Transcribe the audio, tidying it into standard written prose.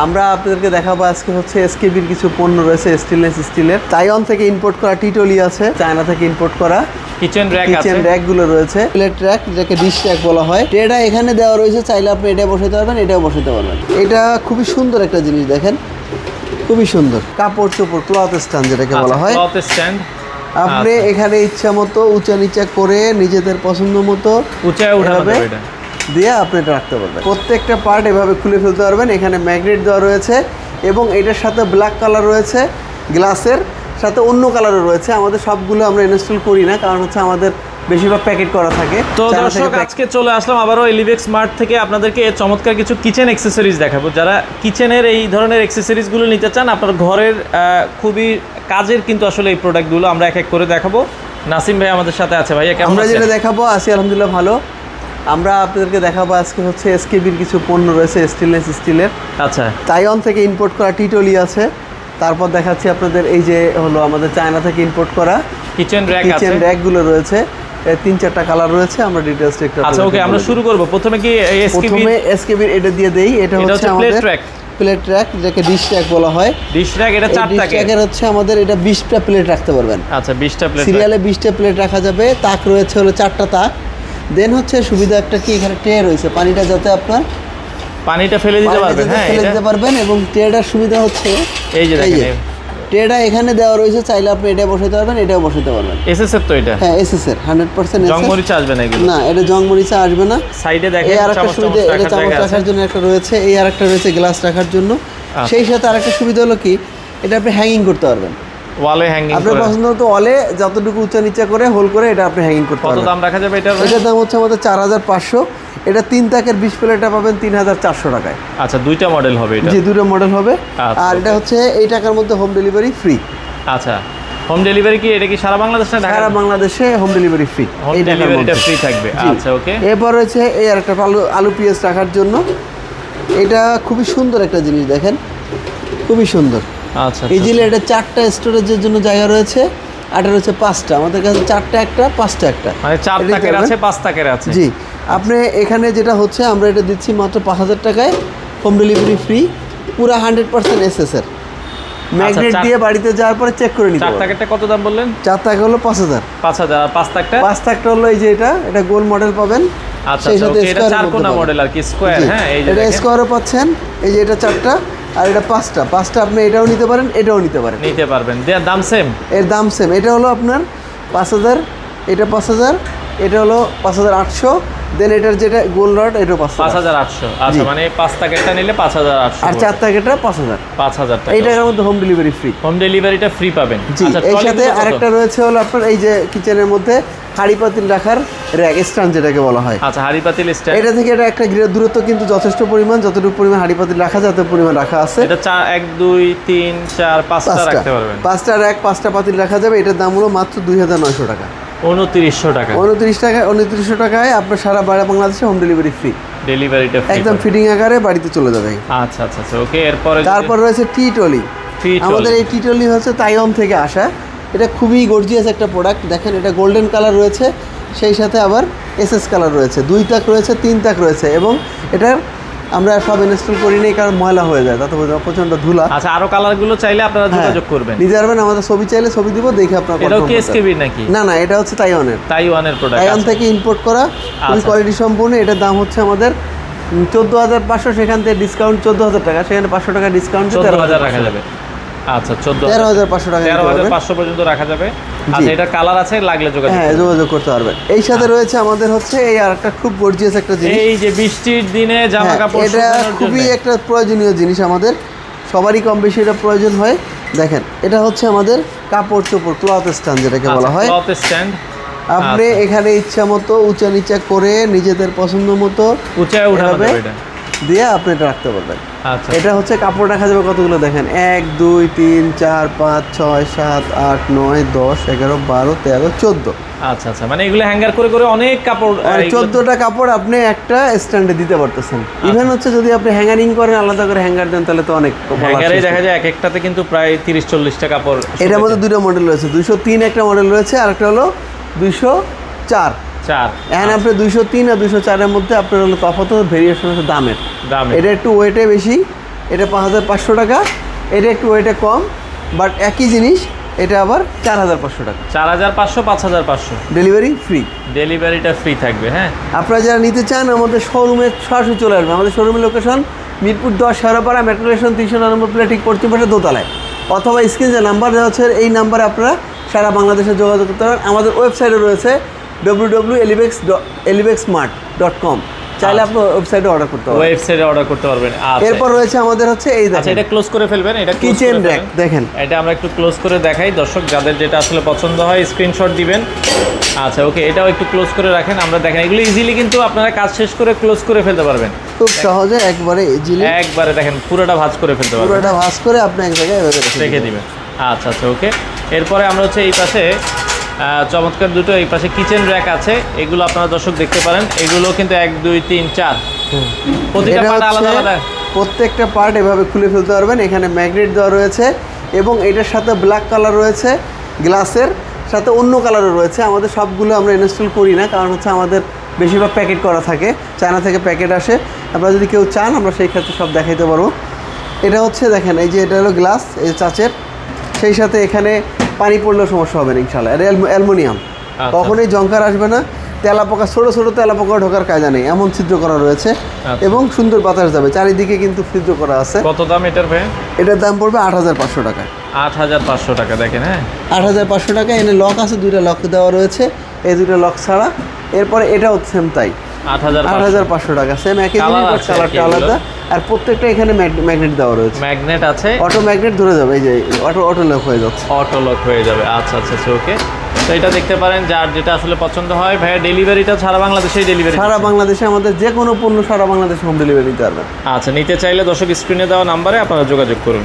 আমরা আপনাদেরকে দেখাবো আজকে হচ্ছে এসকেবির কিছু পণ্য রয়েছে স্টেনলেস স্টিলের। তাইওয়ান থেকে ইম্পোর্ট করা টিটলি আছে, চায়না থেকে ইম্পোর্ট করা কিচেন র্যাক গুলো রয়েছে, প্লেট র্যাক যেটাকে ডিশ র্যাক বলা হয়। এটা এখানে দেওয়া রয়েছে, চাইলে আপনি এটা বসাতে পারবেন, এটাও বসাতে পারবেন। এটা খুবই সুন্দর একটা জিনিস, দেখেন খুবই সুন্দর। কাপড় চোপড় ক্লথ স্ট্যান্ড যেটাকে বলা হয়। ক্লথ স্ট্যান্ড আপনি এখানে ইচ্ছা মতো উঁচা নিচা করে নিজেদের পছন্দ মতো উঁচায় উঠাবে দিয়ে আপনি এটা রাখতে পারবেন। প্রত্যেকটা পার্ট এভাবে খুলে ফেলতে পারবেন। এখানে ম্যাগনেট দেওয়া রয়েছে এবং এটার সাথে ব্ল্যাক কালার রয়েছে, গ্লাসের সাথে অন্য কালারও রয়েছে। আমাদের সবগুলো আমরা ইনস্টল করি না, কারণ হচ্ছে আমাদের বেশিরভাগ প্যাকেট করা থাকে। তো দর্শক, আজকে চলে আসলাম আবারও এলিভেক্স স্মার্ট থেকে আপনাদেরকে চমৎকার কিছু কিচেন অ্যাক্সেসরিজ দেখাবো। যারা কিচেনের এই ধরনের অ্যাক্সেসরিজগুলো নিতে চান, আপনার ঘরের খুবই কাজের কিন্তু আসলে এই প্রোডাক্টগুলো আমরা এক এক করে দেখাবো। নাসিম ভাই আমাদের সাথে আছে। ভাইয়া কেমন আছেন? আমরা যেটা দেখাবো আছি আলহামদুলিল্লাহ ভালো। আমরা আপনাদেরকে দেখাবো আজকে হচ্ছে এসকেবির কিছু পণ্য রয়েছে স্টেনলেস স্টিলের। আচ্ছা, তাইওয়ান থেকে ইম্পোর্ট করা টিটলি আছে। তারপর দেখাচ্ছি আপনাদের এই যে হলো আমাদের চায়না থেকে ইম্পোর্ট করা কিচেন র্যাক গুলো রয়েছে। 3-4টা কালার রয়েছে। আমরা ডিটেইলস একটু আচ্ছা ওকে, আমরা শুরু করব। প্রথমে কি এসকেবির এটা দিয়ে দেই। এটা হচ্ছে আমাদের প্লেট র্যাক, যেটাকে ডিশ র্যাক বলা হয়। ডিশ র্যাক এটা 4টা র্যাকের হচ্ছে আমাদের এটা 20টা প্লেট রাখতে পারবেন। আচ্ছা, 20টা প্লেট সিরিয়ালে 20টা প্লেট রাখা যাবে। তাক রয়েছে হলো 4টা তাক। দেন হচ্ছে সুবিধা একটা কি, এখানে ট্রে রয়েছে, পানিটা যাতে আপনার পানিটা ফেলে দিতে পারবেন। হ্যাঁ, ফেলে দিতে পারবেন। এবং ট্রেটার সুবিধা হচ্ছে এই যে দেখেন, ট্রেটা এখানে দেওয়া রয়েছে, চাইলে আপনি এটা বসাতে পারবেন, এটাও বসাতে পারবেন। এসএস এর তো এটা? হ্যাঁ, এসএস এর 100% জং মরিচা আসবে না এগুলো? না, এটা জং মরিচা আসবে না। সাইডে দেখেন এই আরেকটা সুবিধা, এটা চামচ রাখার জন্য একটা রয়েছে, এই আরেকটা রয়েছে গ্লাস রাখার জন্য। সেই সাথে আরেকটা সুবিধা হলো কি, এটা আপনি হ্যাঙ্গিং করতে পারবেন, ওয়ালে হ্যাঙ্গিং করে। আপনার পছন্দ মতো ওয়ালে যতটুকু উঁচা নিচা করে হোল করে এটা আপনি হ্যাঙ্গিং করতে পারবেন। কত দাম রাখা যাবে এটার? এটার দাম হচ্ছে আমাদের 4500। এটা 3 তাকের 20 প্লেটটা পাবেন 3400 টাকায়। আচ্ছা, দুইটা মডেল হবে এটা? জি, দুটো মডেল হবে। আর এটা হচ্ছে এই টাকার মধ্যে হোম ডেলিভারি ফ্রি। আচ্ছা, হোম ডেলিভারি কি এটা কি সারা বাংলাদেশে না ঢাকা? সারা বাংলাদেশে হোম ডেলিভারি ফ্রি। হোম ডেলিভারিটা ফ্রি থাকবে। আচ্ছা ওকে। এরপর রয়েছে এই আরেকটা আলু পেঁয়াজ রাখার জন্য। এটা খুবই সুন্দর একটা জিনিস, দেখেন খুবই সুন্দর। আচ্ছা, ইজিলি এটা 4টা স্টোরেজের জন্য জায়গা রয়েছে। আর এটা রয়েছে 5টা, আমাদের কাছে 4টা একটা 5টা একটা, মানে 4 টাকার আছে 5 টাকার আছে। জি, আপনি এখানে যেটা হচ্ছে আমরা এটা দিচ্ছি মাত্র 5000 টাকায়, হোম ডেলিভারি ফ্রি, পুরো 100% এসএস এর। ম্যাগনেট দিয়ে বাড়িতে যাওয়ার পরে চেক করে নিতে হবে। 4 টাকারটা কত দাম বললেন? 4 টাকা হলো 5000। 5000। আর 5 টাকাটা? 5 টাকাটা হলো এই যে এটা গোল মডেল পাবেন। আচ্ছা ওকে, এটা 4 কোণা মডেল আর কি, স্কয়ার। হ্যাঁ, এই যে এটা স্কয়ারও পাচ্ছেন। এই যে এটা 4টা আর এটা 5টা আপনি এটাও নিতে পারেন, এটাও নিতে পারেন, নিতে পারবেন। দাম সেম? এর দাম সেম। এটা হলো আপনার 5000, এটা 5000, এটা হলো 5800। দেন এটার যেটা গোল রড, এটা 5800। আচ্ছা, মানে 5 টাকাটা নিলে 5800 আর 4 টাকাটা 5000। 5000 টাকা। এই টাকার মধ্যে হোম ডেলিভারি ফ্রি। হোম ডেলিভারিটা ফ্রি পাবেন। আচ্ছা, এর সাথে আরেকটা রয়েছে হলো আপনার এই যে কিচেনের মধ্যে হাঁড়ি পাতিল রাখার র্যাক স্ট্যান্ড যেটাকে বলা হয়। আচ্ছা, হাঁড়ি পাতিল স্ট্যান্ড। এটা থেকে এটা একটা দূরত্ব কিন্তু যথেষ্ট পরিমাণ, যতটুকু পরিমাণ হাঁড়ি পাতিল রাখা যায় তত পরিমাণ রাখা আছে। এটা 1 2 3 4 5টা রাখতে পারবেন। 5টা র্যাক 5টা পাতিল রাখা যাবে। এটার দাম হলো মাত্র 2900 টাকা। 2900 টাকা। 2900 টাকায় আপনার সারা বাংলাদেশে হোম ডেলিভারি ফ্রি। ডেলিভারিটা ফ্রি, একদম ফিটিং আকারে বাড়িতে চলে যাবে। আচ্ছা আচ্ছা আচ্ছা ওকে। এরপরে তারপর রয়েছে টিটলি। আমাদের এই টিটলি হচ্ছে তাইওয়ান থেকে আসা। এটা খুবই গর্জিয়াস একটা প্রোডাক্ট। দেখেন, এটা গোল্ডেন কালার রয়েছে, সেই সাথে আবার এসএস কালার রয়েছে, 2 তাক রয়েছে, 3 তাক রয়েছে। এবং এটার আমরা সব ইনস্টল করি নেই, কারণ ময়লা হয়ে যায়, তাতে প্রচন্ড ধুলা। আচ্ছা, আরো কালারগুলো চাইলে আপনারা যোগাযোগ করবেন, নিতে পারবেন। আমাদের ছবি চাইলে ছবি দিব, দেখে আপনারা। এটাও কি এসকেবি নাকি? না, এটা হচ্ছে তাইওয়ানের প্রোডাক্ট, তাইওয়ান থেকে ইম্পোর্ট করা, খুবই কোয়ালিটি সম্পূর্ণ। এটার দাম হচ্ছে আমাদের 14500, সেখান থেকে ডিসকাউন্ট 14000 টাকা, সেখানে 500 টাকা ডিসকাউন্ট 14000 রাখা যাবে। আচ্ছা, 13500 টাকা, 13500 পর্যন্ত রাখা যাবে। আচ্ছা, এটা কালার আছে, লাগলে যোগাযোগ করতে পারবেন। এই সাথে রয়েছে আমাদের হচ্ছে এই আরেকটা খুব গর্জিয়াস একটা জিনিস, এই যে বৃষ্টির দিনে জামা কাপড়, এটা খুবই একটা প্রয়োজনীয় জিনিস, আমাদের সবারই কম বেশি এটা প্রয়োজন হয়। দেখেন, এটা হচ্ছে আমাদের কাপড় চোপড় ক্লথ স্ট্যান্ড যেটাকে বলা হয়। Cloth stand. আপনি এখানে ইচ্ছা মতো উঁচা নিচা করে নিজেদের পছন্দ মতো উঁচায় উঠাবে দিয়ে আপনি এটা রাখতে পারবেন। আচ্ছা, এটা হচ্ছে কাপড় রাখা যাবে কতগুলো, দেখেন 1 2 3 4 5 6 7 8 9 10 11 12 13 14। আচ্ছা আচ্ছা, মানে এগুলো হ্যাঙ্গার করে করে অনেক কাপড়, 14টা কাপড় আপনি একটা স্ট্যান্ডে দিতে পারতেছেন। ইভেন হচ্ছে যদি আপনি হ্যাঙ্গারিং করেন, আলাদা করে হ্যাঙ্গার দেন, তাহলে তো অনেক হ্যাঙ্গারে দেখা যায় এক একটাতে কিন্তু প্রায় 30-40টা কাপড়। এটার মধ্যে দুটো মডেল রয়েছে, 203 একটা মডেল রয়েছে, আর একটা হলো 204। এখন আপনি 203 আর 204 এর মধ্যে আপনার হলো তফাৎ ভেরিয়েশন হচ্ছে দামের। এটা একটু ওয়েটে বেশি, এটা 5500 টাকা। এটা একটু ওয়েটে কম, বাট একই জিনিস, এটা আবার 4500 টাকা। 4500, 5500 ডেলিভারি ফ্রি। ডেলিভারিটা ফ্রি থাকবে। হ্যাঁ, আপনারা যারা নিতে চান আমাদের শোরুমে সরাসরি চলে আসবেন। আমাদের শোরুমের location Mirpur 10 Shewrapara, metro station 399 plate ঠিক পশ্চিম পাশে দোতলায়, অথবা স্ক্রিনে যে নাম্বার দেওয়া হচ্ছে এই নাম্বারে আপনারা সারা বাংলাদেশে যোগাযোগ করতে পারেন। আমাদের ওয়েবসাইটে রয়েছে www.elibexmart.com, চাইলে আপনি ওয়েবসাইটে অর্ডার করতে পারবেন। ওয়েবসাইটে অর্ডার করতে পারবেন। আচ্ছা, এরপর রয়েছে আমাদের হচ্ছে এই আচ্ছা, দেখেন এটা ক্লোজ করে ফেলবেন। এটা close কিচেন করে র্যাক, ফেলবেন। দেখেন এটা আমরা একটু ক্লোজ করে দেখাই, দর্শক যাদের যেটা আসলে পছন্দ হয় স্ক্রিনশট দিবেন। আচ্ছা, ওকে, এটাও একটু ক্লোজ করে রাখেন। আমরা দেখেন এগুলো ইজিলি কিন্তু আপনারা কাজ শেষ করে ক্লোজ করে ফেলতে পারবেন খুব সহজে, একবারে ইজিলি একবারে। দেখেন পুরোটা ভাঁজ করে ফেলতে পারবেন, পুরোটা ভাঁজ করে আপনি এক জায়গায় এভাবে রেখে দিবেন। আচ্ছা আচ্ছা, ওকে। এরপরে আমরা হচ্ছে এই পাশে চমৎকার দুটো এই পাশে কিচেন র্যাক আছে, এগুলো আপনারা দর্শক দেখতে পারেন। এগুলো কিন্তু 1 2 3 4 প্রতিটা এটা পার্ট আলাদা হচ্ছে আলাদা। প্রত্যেকটা পার্ট এভাবে খুলে ফেলতে পারবেন। এখানে ম্যাগনেট দেওয়া রয়েছে এবং এটার সাথে ব্ল্যাক কালার রয়েছে, গ্লাসের সাথে অন্য কালারও রয়েছে। আমাদের সবগুলো আমরা ইনস্টল করি না, কারণ হচ্ছে আমাদের বেশিরভাগ প্যাকেট করা থাকে, চায়না থেকে প্যাকেট আসে। আপনারা যদি কেউ চান আমরা সেই ক্ষেত্রে সব দেখাইতে পারবো। এটা হচ্ছে দেখেন, এই যে এটা হলো গ্লাস, এই চাচের, সেই সাথে এখানে পানি পড়লেও সমস্যা হবে না ইনশাল্লাহ। এটা অ্যালুমিনিয়াম, কখনোই জংকার আসবে না। তেলাপোকা, ছোটো ছোটো তেলাপোকা ঢোকার কায়দা নেই, এমন ছিদ্র করা রয়েছে এবং সুন্দর বাতাস যাবে। চারিদিকে কিন্তু ছিদ্র করা আছে। কত দাম এটার ভাই? এটার দাম পড়বে 8500 টাকা। 8500 টাকা। দেখেন, হ্যাঁ, 8500 টাকা। এনে লক আছে, 2টা লক দেওয়া রয়েছে, এই 2টা লক ছাড়া। এরপরে এটাও সেম তাই, 8500 টাকা। সেম একই জিনিস, বাট কালারটা আলাদা। আর প্রত্যেকটা এখানে ম্যাগনেট দেওয়া রয়েছে, ম্যাগনেট আছে, অটো ম্যাগনেট ধরে যাবে, এই যে অটো লক হয়ে যাচ্ছে, অটো লক হয়ে যাবে। আচ্ছা আচ্ছা আচ্ছা, ওকে। তো এটা দেখতে পারেন, যার যেটা আসলে পছন্দ হয়। ভাইয়া ডেলিভারিটা সারা বাংলাদেশেই ডেলিভারি? সারা বাংলাদেশে আমাদের যে কোনো পণ্য সারা বাংলাদেশে হোম ডেলিভারি দিতে পারবেন। আচ্ছা, নিতে চাইলে দর্শক স্ক্রিনে দেওয়া নাম্বারে আপনারা যোগাযোগ করুন।